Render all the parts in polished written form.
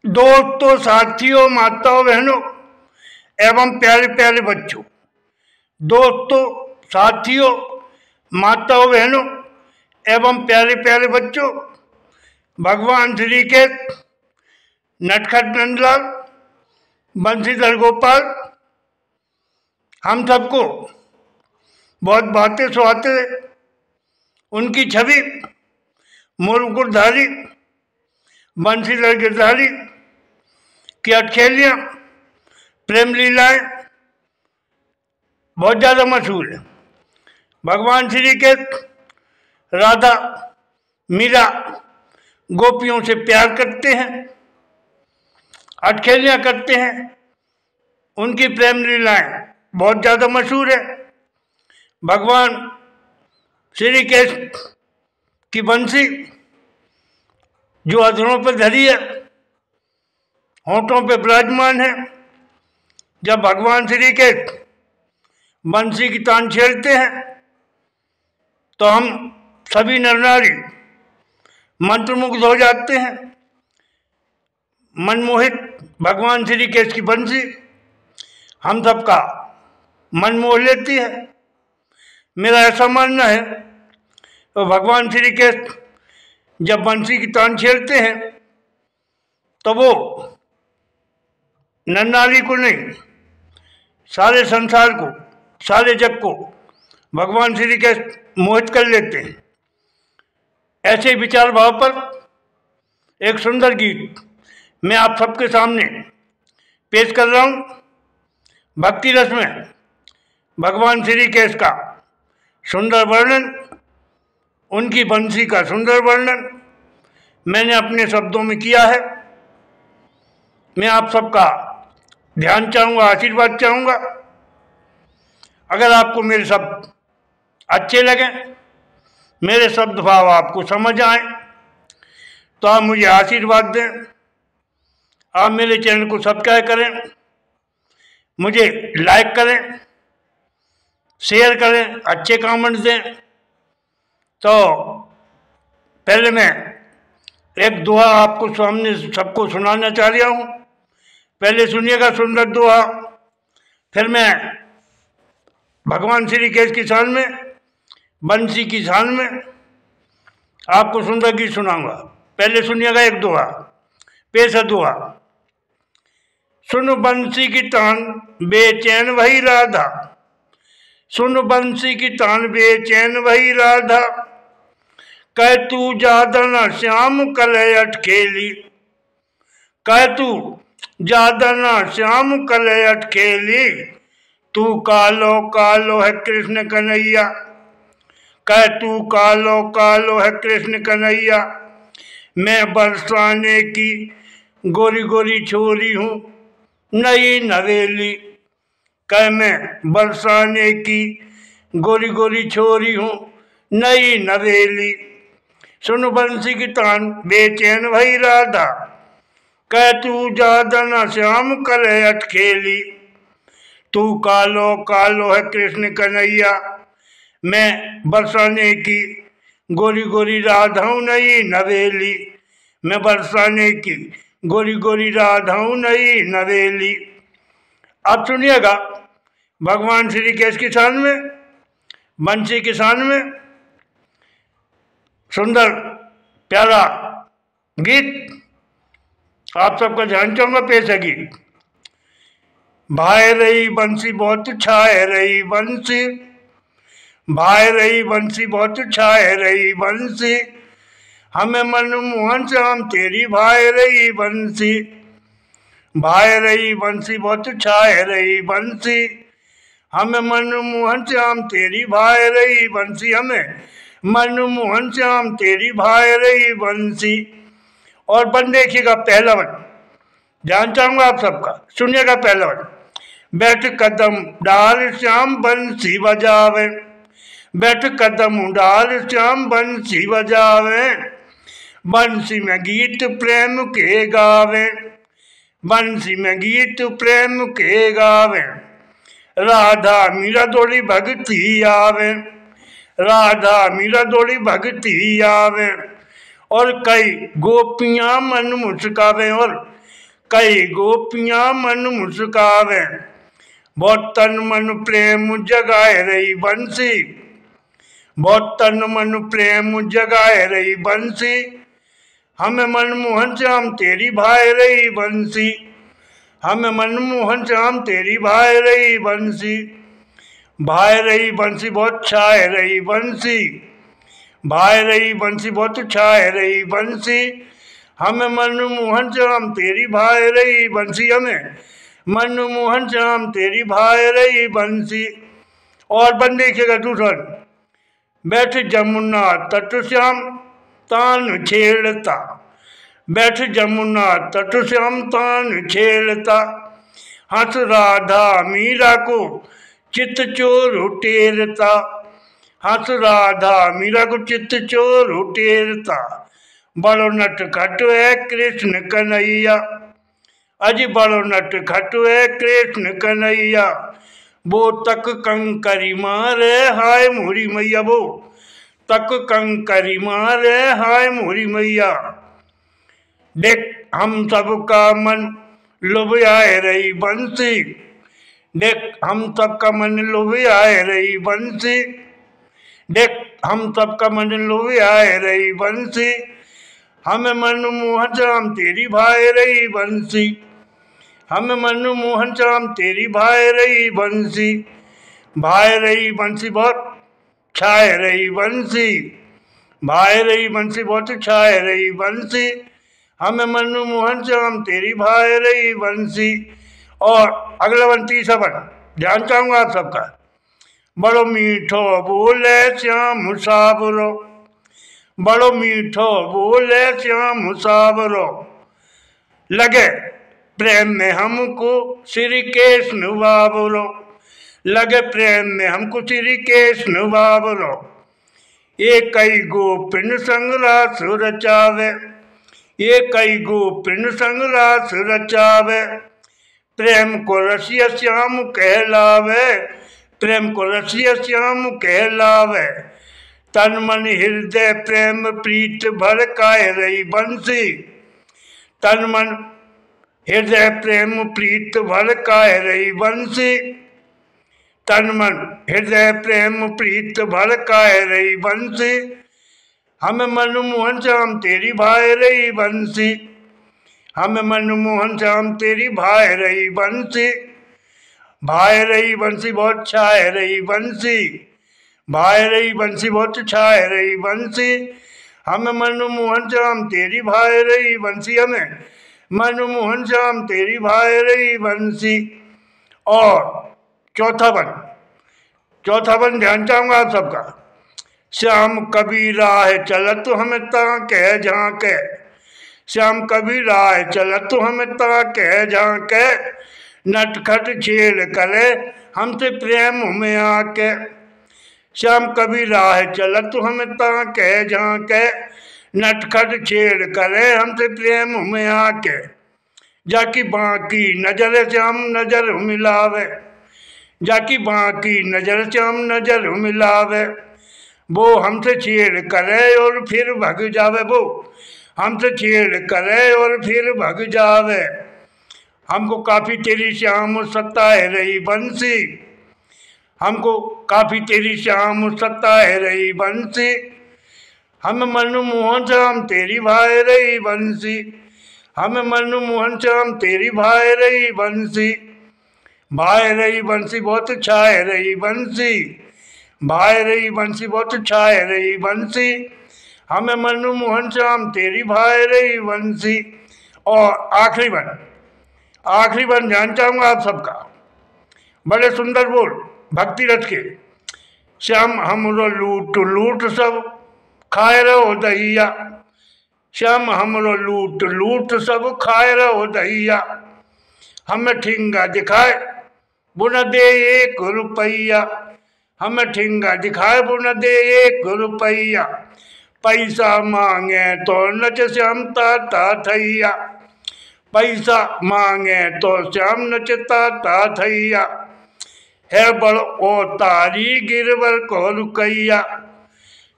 दोस्तों, साथियों, माताओं, बहनों एवं प्यारे प्यारे बच्चों, दोस्तों, साथियों, माताओं, बहनों एवं प्यारे प्यारे बच्चों, भगवान श्री के नटखट नंदलाल, बंशीधर गोपाल हम सबको बहुत बातें सुहाते उनकी छवि मुकुटधारी बंशीधर गिरधारी की अटखेलियाँ, प्रेम लीलाएं बहुत ज़्यादा मशहूर है। भगवान श्री के राधा मीरा गोपियों से प्यार करते हैं, अटखेलियाँ करते हैं, उनकी प्रेम लीलाएं बहुत ज़्यादा मशहूर है। भगवान श्री कृष्ण की बंसी जो अधरों पर धरी है, होंठों पे विराजमान है, जब भगवान श्री के बंसी की तान छेड़ते हैं तो हम सभी नर नारी मंत्रमुग्ध हो जाते हैं। मनमोहित भगवान श्री कृष्ण की बंसी हम सबका मन मोह लेती है। मेरा ऐसा मानना है तो भगवान श्री कृष्ण जब बंसी की तान छेड़ते हैं तो वो नर नारी को नहीं, सारे संसार को, सारे जग को भगवान श्री कृष्ण मोहित कर लेते हैं। ऐसे विचार भाव पर एक सुंदर गीत मैं आप सबके सामने पेश कर रहा हूँ। भक्ति रस में भगवान श्री कृष्ण का सुंदर वर्णन, उनकी बंसी का सुंदर वर्णन मैंने अपने शब्दों में किया है। मैं आप सबका ध्यान चाहूँगा, आशीर्वाद चाहूँगा। अगर आपको मेरे शब्द अच्छे लगें, मेरे शब्द भाव आपको समझ आए तो आप मुझे आशीर्वाद दें। आप मेरे चैनल को सब्सक्राइब करें, मुझे लाइक करें, शेयर करें, अच्छे कमेंट्स दें। तो पहले मैं एक दुआ आपको सामने सबको सुनाना चाह रहा हूँ। पहले सुनिएगा सुंदर दुआ, फिर मैं भगवान श्री कृष्ण की शान में, बंसी की शान में आपको सुंदर गीत सुनाऊंगा। पहले सुनिएगा एक दुआ, पेश है दुआ। सुन बंसी की तान बेचैन वही राधा, सुन बंसी की तान बेचैन वही राधा, कह तू ज्यादा न श्याम कलय अटखेली, कह तू ज्यादा न श्याम कलय अटखेली, तू कालो कालो है कृष्ण कन्हैया, कह तू कालो कालो है कृष्ण कन्हैया, मैं बरसाने की गोरी गोरी छोरी हूँ नई नवेली, कह मैं बरसाने की गोरी गोरी छोरी हूँ नई नवेली, सुन बंसी की तान बेचैन भई राधा, कह तू ज्यादा न श्याम करे अटखेली, तू कालो कालो है कृष्ण कन्हैया, मैं बरसाने की गोरी गोरी राधा हूँ नई नवेली, मैं बरसाने की गोरी गोरी राधा हूँ नई नवेली। अब सुनिएगा भगवान श्री कृष्ण की शान में, बंसी की शान में सुंदर प्यारा गीत आप सबका ध्यान चाहूँगा। पेश है गीत। भाई रही बंसी बहुत छाए रही बंसी, भाई रही बंसी बहुत छाए रही बंसी, हमें मनमोहन श्याम तेरी भाई रही बंसी, भाई रही बंसी बहुत छाए रही बंसी, हमें मनमोहन श्याम तेरी भाई रही बंसी, हमें मनमोहन श्याम तेरी भाई रही बंसी। और बन देखिएगा पहला वन, ध्यान चाहूँगा आप सबका, सुनिएगा पहला वन। बैठ कदम डाल श्याम बंसी बजावे, बैठ कदम डाल श्याम बंसी बजावे, बंसी में गीत प्रेम के गावे, बंसी में गीत प्रेम के गावे, राधा मीरा दौड़ी भक्ति आवे, राधा मीरा दौड़ी भक्ति आवे, और कई गोपियां मन मुस्कावे, और कई गोपियां मन मुस्कावे, बहुत तन मन प्रेम जगाए रही बंसी, बहुत तन मन प्रेम जगाए रही बंसी, हमें मनमोहन श्याम तेरी भाई रही बंसी, हमें मनमोहन श्याम तेरी भाई रही बंसी, भाई रही बंसी बहुत छाए रही बंसी, भाई रही बंसी बहुत छाए रही बंसी, हमें मनमोहन श्याम तेरी भाई रही बंसी, हमें मनमोहन श्याम तेरी भाई रही बंसी। और बन देखिएगा दूसरा, बैठ जमुना तट श्याम तान छेड़ता, बैठ जमुना तट श्याम तान छेड़ता, हंस राधा मीरा को चित चोर टेरता, हंस राधा मीरा को चित चोर टेरता, बड़ो नट खट है कृष्ण कन्हैया, अज बड़ो नट खट है कृष्ण कन्हैया, वो तक कंकरी मारे हाय मोरी मैया, वो तक कंकरी मारे हाय मोरी मैया, देख हम सबका मन लुभाए रही बंसी, देख हम सबका मन लुभाए रही बंसी, देख हम सबका मन लुभाए रही बंसी, हमें मनमोहन श्याम तेरी भाई रही बंसी, हमें मनमोहन श्याम तेरी भाई रही बंसी, भाई रही बंसी बहुत छाए रही बंसी, भाई रही बंसी बहुत छाए रही बंसी, हमें मनमोहन श्याम तेरी भाई रही बंसी। और अगला वन तीसरा वन ध्यान चाहूंगा आप सबका, बड़ो मीठो बोले श्याम साबरो, बड़ो मीठो बोले श्याम साबरो, लगे प्रेम में हमको श्री कृष्ण बाबरो, लगे प्रेम में हमको श्री कृष्ण बाबरो, ये कई गोपिन संग रास रचावे, ये कई गोपिन संग रास रचावे, प्रेम को रसिया श्याम कहलावे, प्रेम को रसिया श्याम कहलावे, तन मन हृदय प्रेम प्रीत भड़काए रही बंसी, तन मन हृदय प्रेम प्रीत भड़काए रही बंसी, तन मन हृदय प्रेम प्रीत भड़काए रही बंसी, हमें मनमोहन श्याम तेरी भाई रही बंसी, हमें मनमोहन श्याम तेरी भाई रही बंसी, भाई रही बंसी बहुत छाए रही बंसी, भाई रही बंसी बहुत छाए रही बंसी, हमें मनमोहन श्याम तेरी भाई रही बंसी, हमें मनमोहन श्याम तेरी भाई रही बंसी। और चौथा वन ध्यान चाहूंगा आप सबका, श्याम कबीर राह चलत हमें ताके झांके, श्याम कबीर राह चलत हमें ताके झांके, नटखट छेड़ करे हमसे प्रेम में आके, श्याम कबीर राह चलत हमें ताके झांके, नटखट छेड़ करे हमसे प्रेम में आके, जाकी बाकी नजर श्याम नजर मिलावे, जाकी बाकी नजर श्याम नजर मिलावे, वो हमसे छेड़ करे और फिर भग जावे, वो हमसे छेड़ करे और फिर भग जावे, हमको काफ़ी तेरी श्याम सताए रही बंसी, हमको काफ़ी तेरी श्याम सताए रही बंसी, हम मनमोहन श्याम तेरी भाई रही बंसी, हम मनमोहन श्याम तेरी भाई रही बंसी, भाई रही बंसी बहुत छाए रही बंसी, भाई रही बंसी बहुत छाए रही बंसी, हमें मनमोहन श्याम तेरी भाई रही बंसी। और आखिरी वन ध्यान चाहूँगा आप सबका, बड़े सुंदर बोल भक्ति रथ के, श्याम हमरो लूट लूट सब खाए रहो दहिया, श्याम हमरो लूट लूट सब खाए रहो दहिया, हमें ठिंगा दिखाए बुन दे 1 रुपया, हमें ठिंगा दिखाए बुन दे 1 रुपया, पैसा मांगे तो नच श्याम ताता थैया, पैसा मांगे तो श्याम नचता ता थैया, है बड़ अवतारी गिरवर को रुकैया,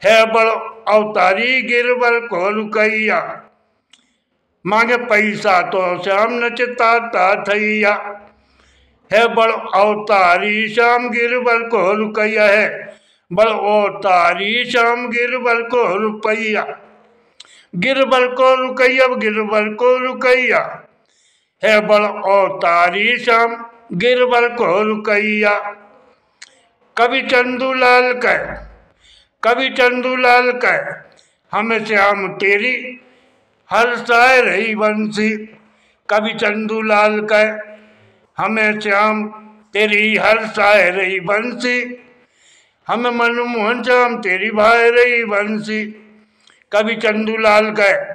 है बड़ अवतारी गिरवर को रुकैया, मांगे पैसा तो श्याम नचता थैया, है बड़ अवतारी श्याम गिरबर को रुकैया, है बड़ अवतारी श्याम गिरबर को रुपैया, गिरबर को रुकैया, गिरबर को रुकैया, है बड़ अवतारी श्याम गिरबर को रुकैया। कवि चंदूलाल कह, कवि चंदूलाल कह, हमें श्याम तेरी हर साय रही बंसी, कवि चंदूलाल कह, हमें श्याम तेरी हर साय रही बंसी, हमें मनमोहन श्याम तेरी भाई रही बंसी, कवि चंदूलाल कह,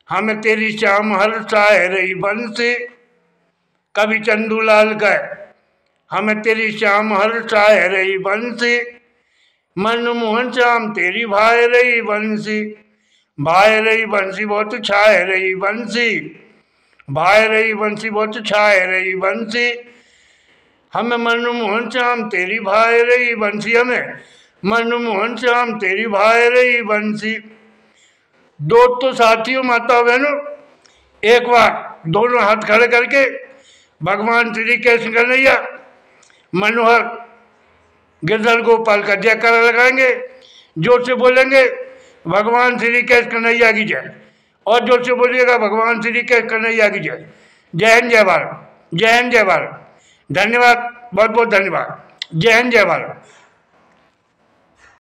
हमें तेरी श्याम हर साय रही बंसी, कवि चंदूलाल कह, हमें तेरी श्याम हर साय रही बंसी, मनमोहन श्याम तेरी भाई रही बंसी, भाई रही बंसी बहुत छाए रही बंसी, भाई रही बंसी बहुत छाए रही बंसी, हमें मनमोहन श्याम तेरी भाई रही बंसी, हमें मनमोहन श्याम तेरी भाई रही बंसी। दोस्तों साथियों माता बहनों, एक बार दोनों हाथ खड़े करके भगवान श्री कृष्ण कन्हैया मनोहर गिरधर गोपाल का जयकारा लगाएंगे। जोर से बोलेंगे भगवान श्री कृष्ण कन्हैया की जय, और जोर से बोलिएगा भगवान श्री कृष्ण कन्हैया की जय। जय हिंद जय भारत, जय हिंद जय भारत। धन्यवाद, बहुत बहुत धन्यवाद। जय हिंद जय भारत।